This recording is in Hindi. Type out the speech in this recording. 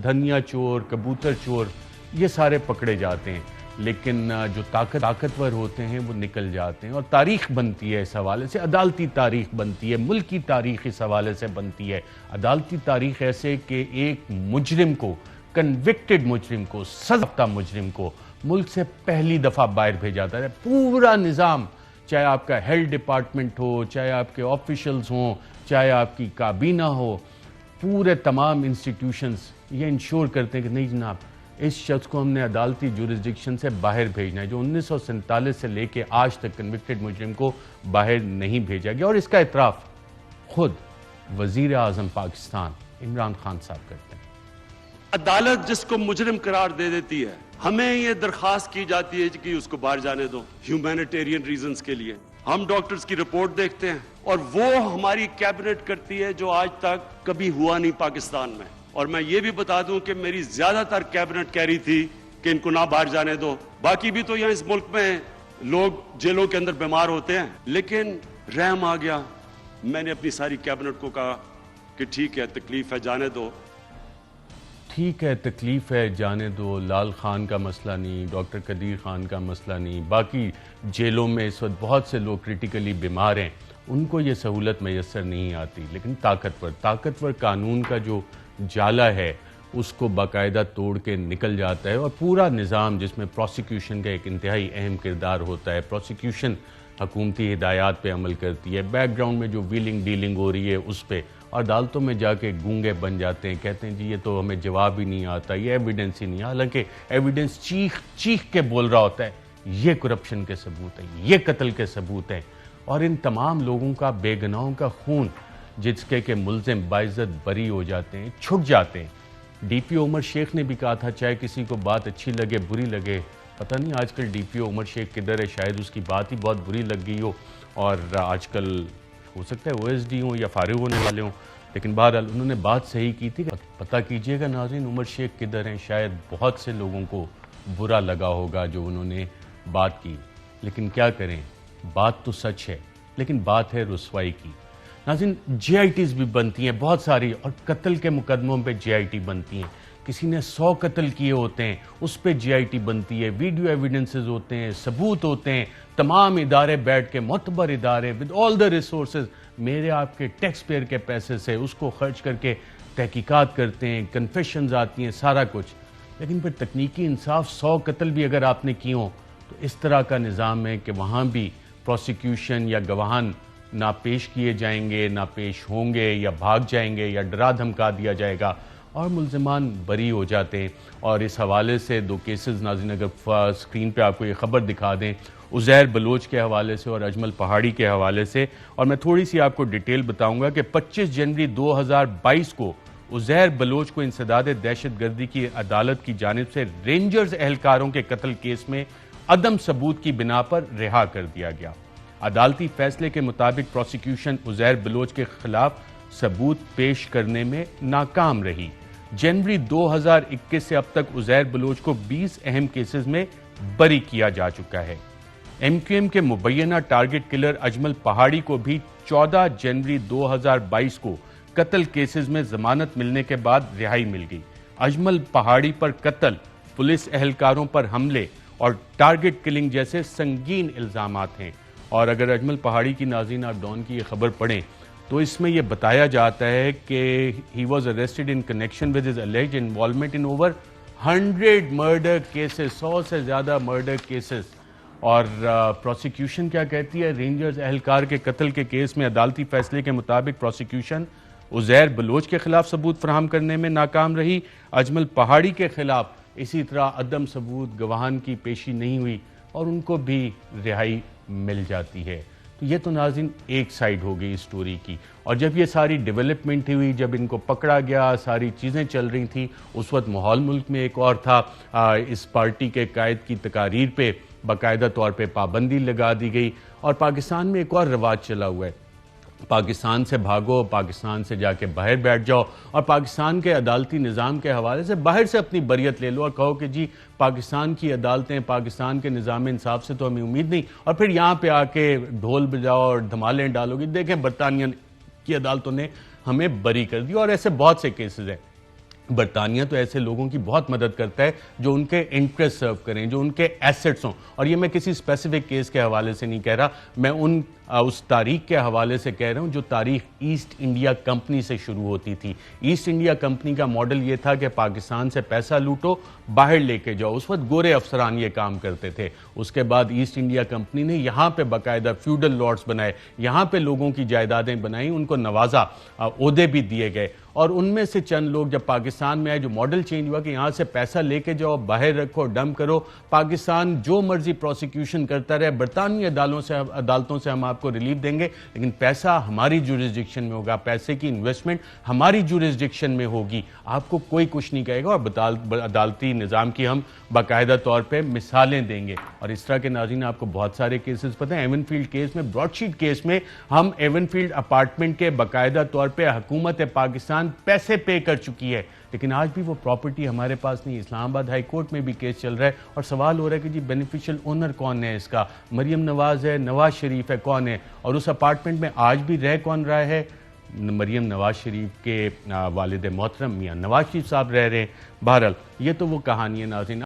धनिया चोर, कबूतर चोर, ये सारे पकड़े जाते हैं, लेकिन जो ताकतवर होते हैं वो निकल जाते हैं। और तारीख बनती है इस हवाले से, अदालती तारीख बनती है, मुल्क की तारीख इस हवाले से बनती है। अदालती तारीख ऐसे कि एक मुजरिम को, कन्विक्टेड मुजरिम को, सजा मुजरिम को मुल्क से पहली दफ़ा बाहर भेजा जाता है। पूरा निज़ाम, चाहे आपका हेल्थ डिपार्टमेंट हो, चाहे आपके ऑफिशियल्स हों, चाहे आपकी काबीना हो, पूरे तमाम इंस्टीट्यूशंस ये इंश्योर करते हैं कि नहीं जनाब, इस शख्स को हमने अदालती जुरिस्डिक्शन से बाहर भेजना है। जो 1947 से लेके आज तक कन्विक्टेड मुजरिम को बाहर नहीं भेजा गया, और इसका इतराफ़ खुद वज़ीर आज़म पाकिस्तान इमरान खान साहब करते हैं। अदालत जिसको मुजरिम करार दे देती है, हमें ये दरखास्त की जाती है कि उसको बाहर जाने दो ह्यूमैनिटेरियन रीजंस के लिए। हम डॉक्टर्स की रिपोर्ट देखते हैं और वो हमारी कैबिनेट करती है, जो आज तक कभी हुआ नहीं पाकिस्तान में। और मैं ये भी बता दूं कि मेरी ज्यादातर कैबिनेट कह रही थी कि इनको ना बाहर जाने दो। बाकी भी तो यहाँ इस मुल्क में लोग जेलों के अंदर बीमार होते हैं, लेकिन रहम आ गया। मैंने अपनी सारी कैबिनेट को कहा कि ठीक है, तकलीफ है, जाने दो। ठीक है, तकलीफ़ है, जाने दो। लाल खान का मसला नहीं, डॉक्टर कदीर खान का मसला नहीं, बाकी जेलों में इस वक्त बहुत से लोग क्रिटिकली बीमार हैं, उनको ये सहूलत मैसर नहीं आती। लेकिन ताकतवर कानून का जो जाला है उसको बाकायदा तोड़ के निकल जाता है। और पूरा निज़ाम, जिसमें प्रोसिक्यूशन का एक इंतहाई अहम किरदार होता है, प्रोसिक्यूशन हुकूमती हिदायत पे अमल करती है, बैकग्राउंड में जो व्हीलिंग डीलिंग हो रही है उस पर, और अदालतों में जाके गूंगे बन जाते हैं, कहते हैं जी ये तो हमें जवाब ही नहीं आता, ये एविडेंस ही नहीं। हालांकि एविडेंस चीख के बोल रहा होता है ये करप्शन के सबूत हैं, ये कत्ल के सबूत हैं। और इन तमाम लोगों का, बेगुनाहों का खून, जिसके के मुल्जिम बाइज्जत बरी हो जाते हैं, छुट जाते हैं। डीपीओ उमर शेख ने भी कहा था, चाहे किसी को बात अच्छी लगे बुरी लगे, पता नहीं आजकल डीपीओ उमर शेख किधर है, शायद उसकी बात ही बहुत बुरी लग गई हो, और आजकल हो सकता है ओएसडी हो या फारिग होने वाले हों। लेकिन बहरहाल उन्होंने बात सही की थी। पता कीजिएगा नाज़रीन, उमर शेख किधर हैं। शायद बहुत से लोगों को बुरा लगा होगा जो उन्होंने बात की, लेकिन क्या करें, बात तो सच है, लेकिन बात है रुसवाई की। नाज़रीन, JITs भी बनती हैं बहुत सारी, और कत्ल के मुकदमों पे JIT बनती हैं। किसी ने 100 कत्ल किए होते हैं, उस पर JIT बनती है, वीडियो एविडेंसेस होते हैं, सबूत होते हैं। तमाम इदारे बैठ के, मोतबर इदारे विद ऑल द रिसोर्सेज, मेरे आपके टैक्स पेयर के पैसे से उसको खर्च करके तहकीकात करते हैं, कन्फेशंस आती हैं, सारा कुछ। लेकिन फिर तकनीकी इंसाफ, 100 कत्ल भी अगर आपने किए हों, तो इस तरह का निज़ाम है कि वहाँ भी प्रोसिक्यूशन या गवाहान ना पेश किए जाएंगे, ना पेश होंगे, या भाग जाएंगे, या डरा धमका दिया जाएगा, और मुल्ज़िमान बरी हो जाते हैं। और इस हवाले से दो केसेस नाज़रीन अगर स्क्रीन पे आपको ये ख़बर दिखा दें, उज़ैर बलोच के हवाले से और अजमल पहाड़ी के हवाले से। और मैं थोड़ी सी आपको डिटेल बताऊंगा कि 25 जनवरी 2022 को उज़ैर बलोच को इंसदाद दहशत गर्दी की अदालत की जानिब से रेंजर्स एहलकारों के कत्ल केस में अदम सबूत की बिना पर रिहा कर दिया गया। अदालती फैसले के मुताबिक प्रोसिक्यूशन उज़ैर बलोच के खिलाफ सबूत पेश करने में नाकाम रही। जनवरी 2021 से अब तक उज़ैर बलोच को 20 अहम केसेस में बरी किया जा चुका है। MQM के मुबैना टारगेट किलर अजमल पहाड़ी को भी 14 जनवरी 2022 को कत्ल केसेस में जमानत मिलने के बाद रिहाई मिल गई। अजमल पहाड़ी पर कत्ल, पुलिस एहलकारों पर हमले और टारगेट किलिंग जैसे संगीन इल्जामात हैं। और अगर अजमल पहाड़ी की नाज़रीन आप डॉन की ये खबर पढ़ें, तो इसमें यह बताया जाता है कि he was arrested in connection with his alleged involvement in over 100 murder cases, 100 से ज्यादा मर्डर केसेस। और प्रोसिक्यूशन क्या कहती है, रेंजर्स एहलकार के कत्ल के केस में अदालती फैसले के मुताबिक प्रोसिक्यूशन उज़ैर बलोच के खिलाफ सबूत फराहम करने में नाकाम रही। अजमल पहाड़ी के खिलाफ इसी तरह अदम सबूत, गवाहान की पेशी नहीं हुई और उनको भी रिहाई मिल जाती है। तो ये तो नाज़रीन एक साइड हो गई स्टोरी की। और जब ये सारी डेवलपमेंट हुई, जब इनको पकड़ा गया, सारी चीज़ें चल रही थी, उस वक्त माहौल मुल्क में एक और था। इस पार्टी के कायद की तकारीर पे बाकायदा तौर पे पाबंदी लगा दी गई। और पाकिस्तान में एक और रिवाज चला हुआ है, पाकिस्तान से भागो, पाकिस्तान से जाके बाहर बैठ जाओ और पाकिस्तान के अदालती निज़ाम के हवाले से बाहर से अपनी बरियत ले लो और कहो कि जी पाकिस्तान की अदालतें, पाकिस्तान के निज़ाम इंसाफ से तो हमें उम्मीद नहीं, और फिर यहाँ पे आके ढोल बजाओ और धमालें डालोगे। देखें बरतानिया की अदालतों ने हमें बरी कर दी और ऐसे बहुत से केसेस हैं। बरतानिया तो ऐसे लोगों की बहुत मदद करता है जो उनके इंटरेस्ट सर्व करें, जो उनके एसेट्स हों। और ये मैं किसी स्पेसिफिक केस के हवाले से नहीं कह रहा, मैं उस तारीख के हवाले से कह रहा हूँ जो तारीख ईस्ट इंडिया कंपनी से शुरू होती थी। ईस्ट इंडिया कंपनी का मॉडल ये था कि पाकिस्तान से पैसा लूटो, बाहर लेके जाओ। उस वक्त गोरे अफसरान ये काम करते थे। उसके बाद ईस्ट इंडिया कंपनी ने यहाँ पे बाकायदा फ्यूडल लॉर्ड्स बनाए, यहाँ पे लोगों की जायदादें बनाई, उनको नवाजा, ओहदे भी दिए गए। और उनमें से चंद लोग जब पाकिस्तान में आए, जो मॉडल चेंज हुआ कि यहाँ से पैसा लेके जाओ, बाहर रखो, डंप करो, पाकिस्तान जो मर्जी प्रोसिक्यूशन करता रहे, बरतानवी अदालतों से हम आपको रिलीफ देंगे, लेकिन पैसा हमारी जुरिस्डिक्शन में होगा, पैसे की इन्वेस्टमेंट हमारी जुरिस्डिक्शन में होगी, आपको कोई कुछ नहीं कहेगा। और अदालती निज़ाम की हम बाकायदा तौर पर मिसालें देंगे। और इस तरह के नाज़रीन आपको बहुत सारे केसेस पता है। एवनफील्ड केस में, ब्रॉडशीट केस में, हम एवनफील्ड अपार्टमेंट के बाकायदा तौर पर हुकूमत पाकिस्तान पैसे पे कर चुकी है, लेकिन आज भी वो प्रॉपर्टी हमारे पास नहीं। इस्लामाबाद हाई कोर्ट में भी केस चल रहा है और सवाल हो रहा है कि जी बेनिफिशियल ओनर कौन है इसका, मरियम नवाज है, नवाज शरीफ है, कौन है? और उस अपार्टमेंट में आज भी रह कौन रहा है? मरियम नवाज शरीफ के वालिद मोहतरम मियां नवाज शरीफ साहब रह रहे हैं। बहरहाल ये तो वो कहानी है नाज़रीन।